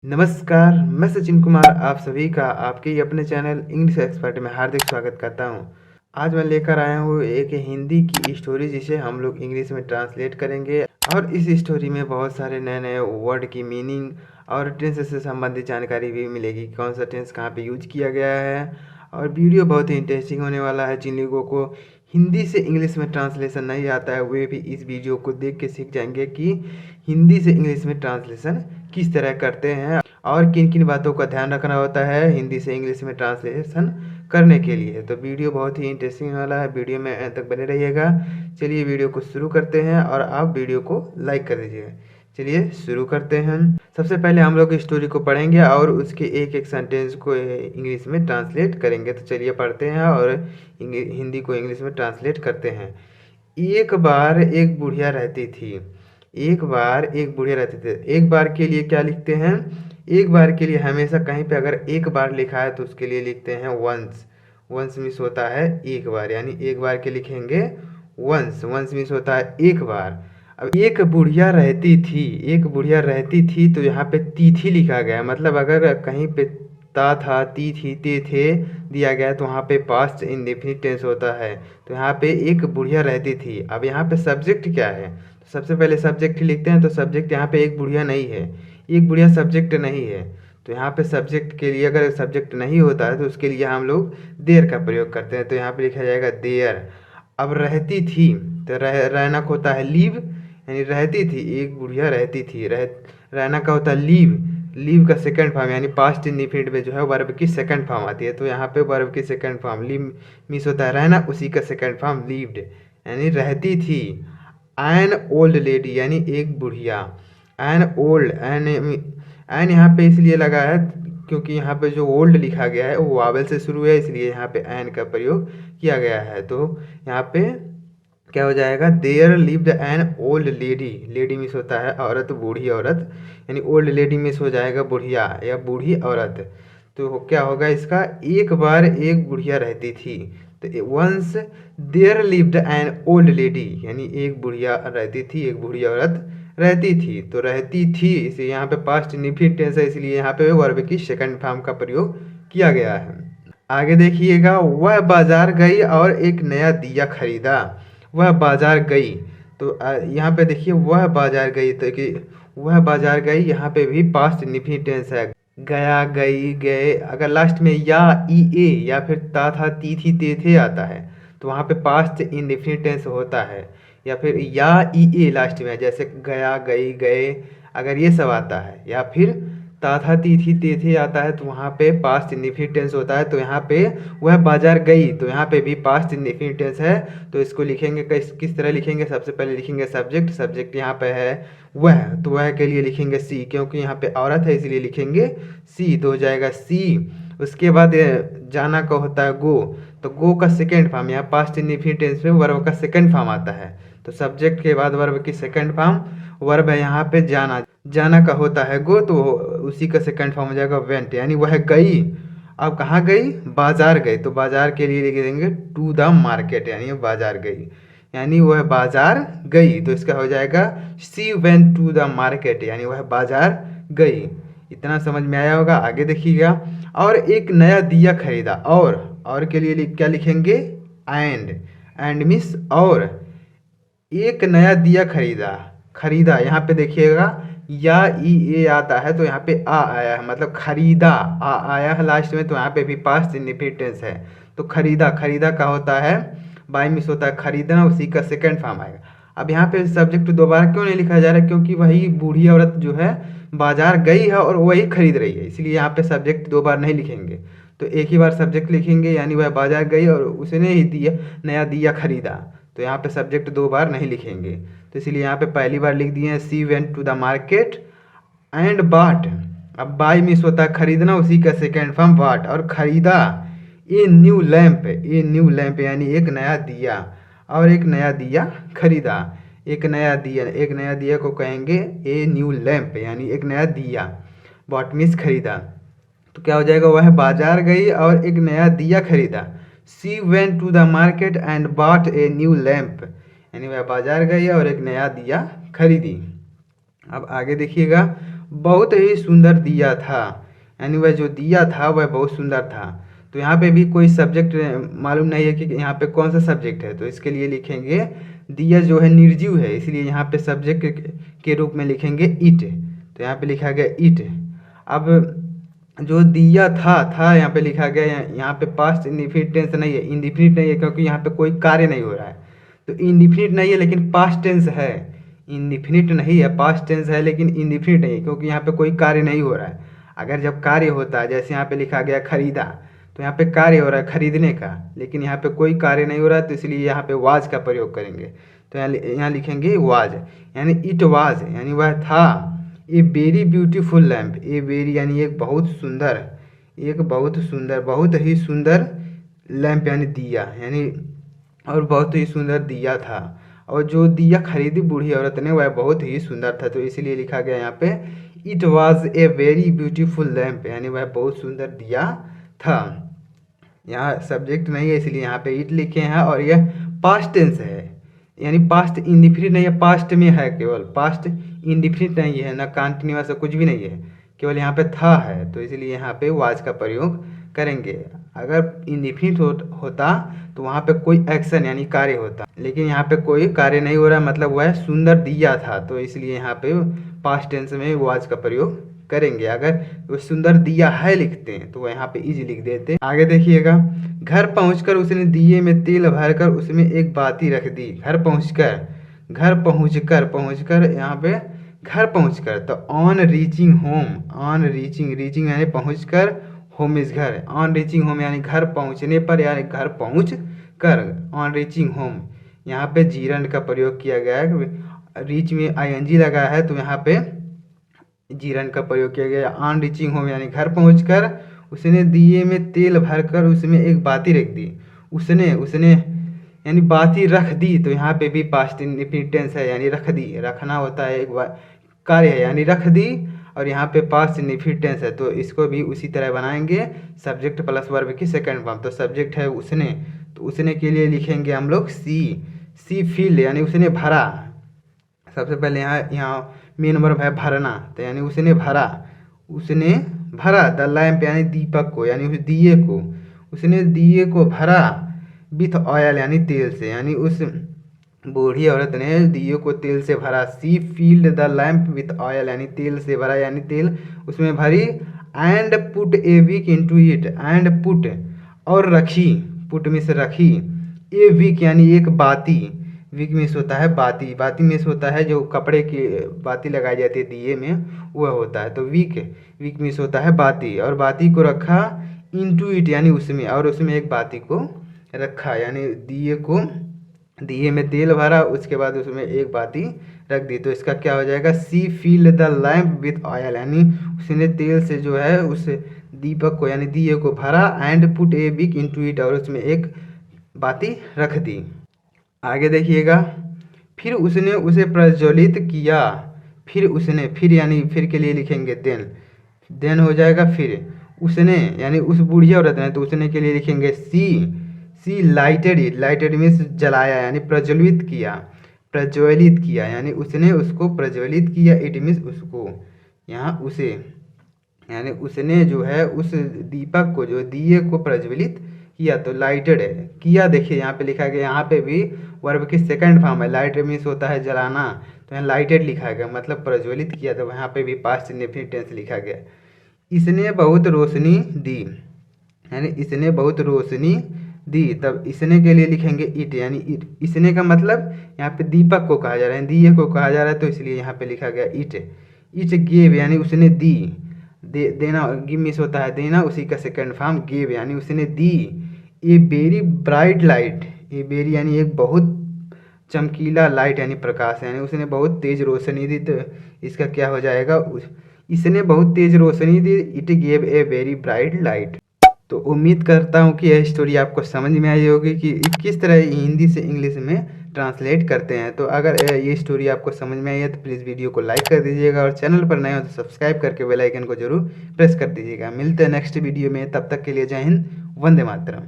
नमस्कार, मैं सचिन कुमार आप सभी का आपके ही अपने चैनल इंग्लिश एक्सपर्ट में हार्दिक स्वागत करता हूं। आज मैं लेकर आया हूं एक हिंदी की स्टोरी जिसे हम लोग इंग्लिश में ट्रांसलेट करेंगे और इस स्टोरी में बहुत सारे नए-नए वर्ड की मीनिंग और टेंस से संबंधित जानकारी भी मिलेगी। कौन सा टेंस कहाँ पे यूज किया गया है और वीडियो बहुत ही इंटरेस्टिंग होने वाला है। जिन लोगों को हिंदी से इंग्लिश में ट्रांसलेशन नहीं आता है वे भी इस वीडियो को देख के सीख जाएंगे कि हिंदी से इंग्लिश में ट्रांसलेशन किस तरह करते हैं और किन किन बातों का ध्यान रखना होता है हिंदी से इंग्लिश में ट्रांसलेशन करने के लिए। तो वीडियो बहुत ही इंटरेस्टिंग वाला है, वीडियो में अंत तक बने रहिएगा। चलिए वीडियो को शुरू करते हैं और आप वीडियो को लाइक कर दीजिएगा। चलिए शुरू करते हैं। सबसे पहले हम लोग स्टोरी को पढ़ेंगे और उसके एक एक सेंटेंस को इंग्लिश में ट्रांसलेट करेंगे। तो चलिए पढ़ते हैं और हिंदी को इंग्लिश में ट्रांसलेट करते हैं। एक बार एक बुढ़िया रहती थी। एक बार एक बुढ़िया रहती थी। एक बार के लिए क्या लिखते हैं? एक बार के लिए हमेशा कहीं पे अगर एक बार लिखा है तो उसके लिए लिखते हैं वंस। वंस मीन्स होता है एक बार, यानी एक बार के लिखेंगे वंस। वंस मीन्स होता है एक बार। अब एक बुढ़िया रहती थी, एक बुढ़िया रहती थी तो यहाँ पे तिथि लिखा गया है। मतलब अगर कहीं पे ता था, ती थी, ते थे दिया गया है तो वहाँ पे पास्ट इंडेफिनिट टेंस होता है। तो यहाँ पे एक बुढ़िया रहती थी। अब यहाँ पे सब्जेक्ट क्या है? तो सबसे पहले सब्जेक्ट लिखते हैं। तो सब्जेक्ट यहाँ पे एक बुढ़िया नहीं है, एक बुढ़िया सब्जेक्ट नहीं है। तो यहाँ पे सब्जेक्ट के लिए अगर सब्जेक्ट नहीं होता है तो उसके लिए हम लोग देयर का प्रयोग करते हैं। तो यहाँ पे लिखा जाएगा देयर। अब रहती थी तो रहना का होता है लीव, यानी रहती थी, एक बुढ़िया रहती थी। रहना का होता है लीव। लीव का सेकंड फॉर्म यानी पास्ट इंडेफिनिट में जो है वर्ब की सेकंड फॉर्म आती है। तो यहाँ पे वर्ब की सेकंड फॉर्म लीव मीन्स होता है रहना, उसी का सेकंड फॉर्म लीव्ड यानी रहती थी। एन ओल्ड लेडी यानी एक बुढ़िया। एन ओल्ड, एन यहाँ पे इसलिए लगा है क्योंकि यहाँ पे जो ओल्ड लिखा गया है वो वावल से शुरू है, इसलिए यहाँ पे एन का प्रयोग किया गया है। तो यहाँ पे क्या हो जाएगा? There lived an old lady. Lady मिस होता है औरत, बूढ़ी औरत, यानी ओल्ड लेडी मिस हो जाएगा बुढ़िया या बूढ़ी औरत। तो क्या होगा इसका? एक बार एक बुढ़िया रहती थी। तो once there lived an old lady, यानी एक बुढ़िया रहती थी, एक बूढ़ी औरत रहती थी। तो रहती थी इसे यहाँ पे पास्ट इंडेफिनिट टेंस है, इसलिए यहाँ पे वर्ब की सेकंड फॉर्म का प्रयोग किया गया है। आगे देखिएगा, वह बाजार गई और एक नया दिया खरीदा। वह बाजार गई, तो यहाँ पे देखिए वह बाजार गई, तो कि वह बाजार गई यहाँ पे भी पास्ट इंडेफिनिट टेंस है। गया, गई, गए। अगर लास्ट में या ई ए या फिर ता था, ती थी, ते थे आता है तो वहाँ पे पास्ट इंडेफिनिट टेंस होता है। या फिर या ई ए लास्ट में, जैसे गया, गई, गए, अगर ये सब आता है, या फिर ता था, ती थी, ते थे आता है तो वहाँ पे पास्ट इंडेफिनिट टेंस होता है। तो यहाँ पे वह बाजार गई, तो यहाँ पे भी पास्ट इंडेफिनिट टेंस है। तो इसको लिखेंगे किस तरह लिखेंगे? सबसे पहले लिखेंगे सब्जेक्ट। सब्जेक्ट यहाँ पे है वह, तो वह के लिए लिखेंगे सी, क्योंकि यहाँ पे औरत है इसलिए लिखेंगे सी, तो हो जाएगा सी। उसके बाद जाना का होता है गो, तो गो का सेकेंड फॉर्म यहाँ पास्ट इंडेफिनिट टेंस में वर्ब का सेकेंड फॉर्म आता है। तो सब्जेक्ट के बाद वर्ब की सेकेंड फॉर्म वर्ब है यहाँ पे जाना। जाना का होता है गो, तो उसी का सेकंड फॉर्म हो जाएगा वेंट, यानी वह गई। अब कहाँ गई? बाजार गई, तो बाजार के लिए लिख देंगे टू द मार्केट, यानी बाजार गई, यानी वह बाजार गई। तो इसका हो जाएगा सी वेंट टू द मार्केट, यानी वह बाजार गई। इतना समझ में आया होगा। आगे देखिएगा, और एक नया दिया खरीदा। और के लिए क्या लिखेंगे? एंड मिस और। एक नया दिया खरीदा, खरीदा यहाँ पे देखिएगा या ई ए आता है तो यहाँ पे आ आया है, मतलब खरीदा आ आया है लास्ट में, तो यहाँ पे भी पास्ट इंडेफिनिट टेंस है। तो खरीदा, खरीदा का होता है बाय मिस होता है खरीदना, उसी का सेकंड फॉर्म आएगा। अब यहाँ पे सब्जेक्ट दोबारा क्यों नहीं लिखा जा रहा है? क्योंकि वही बूढ़ी औरत जो है बाजार गई है और वही खरीद रही है, इसलिए यहाँ पे सब्जेक्ट दो बार नहीं लिखेंगे। तो एक ही बार सब्जेक्ट लिखेंगे, यानी वह बाजार गई और उसने ही दिया नया दिया खरीदा। तो यहाँ पे सब्जेक्ट दो बार नहीं लिखेंगे, तो इसलिए यहाँ पे पहली बार लिख दिए she went to the market and bought. अब बाय मिस होता है खरीदना, उसी का सेकेंड फॉर्म बाट। और खरीदा ए न्यू लैंप, ए न्यू लैंप यानी एक नया दिया, और एक नया दिया खरीदा। एक नया दिया, एक नया दिया को कहेंगे ए न्यू लैंप, यानी एक नया दिया। बॉट मिस खरीदा, तो क्या हो जाएगा? वह बाजार गई और एक नया दिया खरीदा। She went to the market and bought a new lamp, यानी वह बाजार गई और एक नया दिया खरीदी। अब आगे देखिएगा, बहुत ही सुंदर दिया था, यानी वह जो दिया था वह बहुत सुंदर था। तो यहाँ पे भी कोई सब्जेक्ट मालूम नहीं है कि यहाँ पे कौन सा सब्जेक्ट है, तो इसके लिए लिखेंगे दिया जो है निर्जीव है, इसलिए यहाँ पे सब्जेक्ट के रूप में लिखेंगे इट। तो यहाँ पे लिखा गया इट। अब जो दिया था यहाँ पे लिखा गया, यहाँ पे पास्ट इंडिफिनिट टेंस नहीं है, इंडिफिनिट नहीं है, क्योंकि यहाँ पे कोई कार्य नहीं हो रहा है। तो इंडिफिनिट नहीं है लेकिन पास्ट टेंस है, इंडिफिनिट नहीं है, पास्ट टेंस है लेकिन इंडिफिनिट नहीं है, क्योंकि यहाँ पे कोई कार्य नहीं हो रहा है। अगर जब कार्य होता है, जैसे यहाँ पे लिखा गया खरीदा, तो यहाँ पे कार्य हो रहा है खरीदने का, लेकिन यहाँ पे कोई कार्य नहीं हो रहा है, तो इसलिए यहाँ पे वाज का प्रयोग करेंगे। तो यहाँ लिखेंगे वाज, यानी इट वाज, यानी वह था a very beautiful lamp. A very यानी एक बहुत सुंदर, बहुत ही सुंदर लैम्प यानी दिया, यानी और बहुत ही सुंदर दिया था। और जो दिया खरीदी बूढ़ी औरत ने वह बहुत ही सुंदर था, तो इसलिए लिखा गया यहाँ पे it was a very beautiful lamp, यानी वह बहुत सुंदर दिया था। यहाँ सब्जेक्ट नहीं है इसलिए यहाँ पे इट लिखे हैं, और यह पास्ट टेंस है, यानी पास्ट इंडिफिनिट नहीं है, पास्ट में है, केवल पास्ट इंडिफिनिट नहीं है, ना कंटिन्यूअस कुछ भी नहीं है, केवल यहाँ पे था है, तो इसलिए यहाँ पे वाज का प्रयोग करेंगे। अगर इंडिफिनिट होता तो वहाँ पे कोई एक्शन यानी कार्य होता, लेकिन यहाँ पे कोई कार्य नहीं हो रहा, मतलब वह सुंदर दिया था, तो इसलिए यहाँ पे पास्ट टेंस में वाज का प्रयोग करेंगे। अगर वो सुंदर दिया है लिखते हैं तो वह यहाँ पे इज लिख देते हैं। आगे देखिएगा, घर पहुंचकर उसने दिए में तेल भरकर उसमें एक बाती रख दी। घर पहुंचकर यहाँ पे घर पहुंचकर, तो ऑन रीचिंग होम, रीचिंग यानी पहुंचकर, होम इज घर, ऑन रीचिंग होम यानी घर पहुंचने पर, यानी घर पहुंच कर, ऑन रीचिंग होम। यहाँ पे जीरन का प्रयोग किया गया है, रीच में आईएनजी लगा है, तो यहाँ पे जीरन का प्रयोग किया गया। ऑन रीचिंग होम यानी घर पहुंचकर उसने दिए में तेल भरकर उसमें एक बाती रख दी। उसने यानी बाती रख दी, तो यहाँ पे भी पास्ट इंडिफिनिट टेंस है, यानी रख दी, रखना होता है, एक कार्य है, यानी रख दी, और यहाँ पे पास्ट इंडिफिनिट टेंस है, तो इसको भी उसी तरह बनाएंगे, सब्जेक्ट प्लस वर्ब की सेकंड फॉर्म। तो सब्जेक्ट है उसने, तो उसने के लिए लिखेंगे हम लोग सी फील्ड, यानी उसने भरा। सबसे पहले यहाँ मेन वर्ब है भरना, तो यानी उसने भरा द लैम्प यानी दीपक को, यानी उस दिए को, उसने दिए को भरा विथ ऑयल यानी तेल से, यानी उस बूढ़ी औरत ने दिए को तेल से भरा। She filled the lamp with oil यानी तेल से भरा, यानी तेल उसमें भरी। And put a wick into it, and put और रखी, पुट में से रखी, ए विक यानी एक बाती, विक मिस होता है बाती मिस होता है जो कपड़े की बाती लगाई जाती है दिए में, वह होता है, तो विक मिस होता है बाती, और बाती को रखा इनटू इट यानी उसमें, और उसमें एक बाती को रखा, यानी दिए में तेल भरा, उसके बाद उसमें एक बाती रख दी, तो इसका क्या हो जाएगा, she filled the lamp with oil, यानी उसने तेल से जो है उस दीपक को यानी दिए को भरा। And put a wick into it, और उसमें एक बाती रख दी। आगे देखिएगा, फिर उसने उसे प्रज्वलित किया, फिर यानी फिर के लिए लिखेंगे देन हो जाएगा फिर। उसने यानी उस बूढ़ी औरत ने, तो उसने के लिए लिखेंगे सी लाइटेड इट, लाइटेड मीन्स जलाया, यानी प्रज्वलित किया, यानी उसने उसको प्रज्वलित किया, इट मीन्स उसको, यहाँ उसे, यानी उसने जो है उस दीपक को, जो दिए को प्रज्वलित किया, तो लाइटेड है किया। देखिए यहाँ पे लिखा गया, यहाँ पे भी वर्ब की सेकंड फॉर्म है, लाइटेड मीन्स होता है जलाना, तो यहाँ लाइटेड लिखा गया, मतलब प्रज्वलित किया, तो यहाँ पे भी पास्ट इंडेफिनिट टेंस लिखा गया। इसने बहुत रोशनी दी, यानी इसने बहुत रोशनी दी, तब इसने के लिए लिखेंगे इट, यानी इसने का मतलब यहाँ पे दीपक को कहा जा रहा है, दिए को कहा जा रहा है, तो इसलिए यहाँ पे लिखा गया इट गेव, यानी उसने दी, देना गिव मिस होता है देना, उसी का सेकंड फॉर्म गेव, यानी उसने दी। A very bright light, a very यानी एक बहुत चमकीला, लाइट यानी प्रकाश, यानी उसने बहुत तेज रोशनी दी, तो इसका क्या हो जाएगा, इसने बहुत तेज रोशनी दी, it gave a very bright light. तो उम्मीद करता हूँ कि यह स्टोरी आपको समझ में आई होगी कि किस तरह हिंदी से इंग्लिश में ट्रांसलेट करते हैं। तो अगर ये स्टोरी आपको समझ में आई है तो प्लीज़ वीडियो को लाइक कर दीजिएगा, और चैनल पर नए हो तो सब्सक्राइब करके बेल आइकन को जरूर प्रेस कर दीजिएगा। मिलते हैं नेक्स्ट वीडियो में, तब तक के लिए जय हिंद, वंदे मातरम।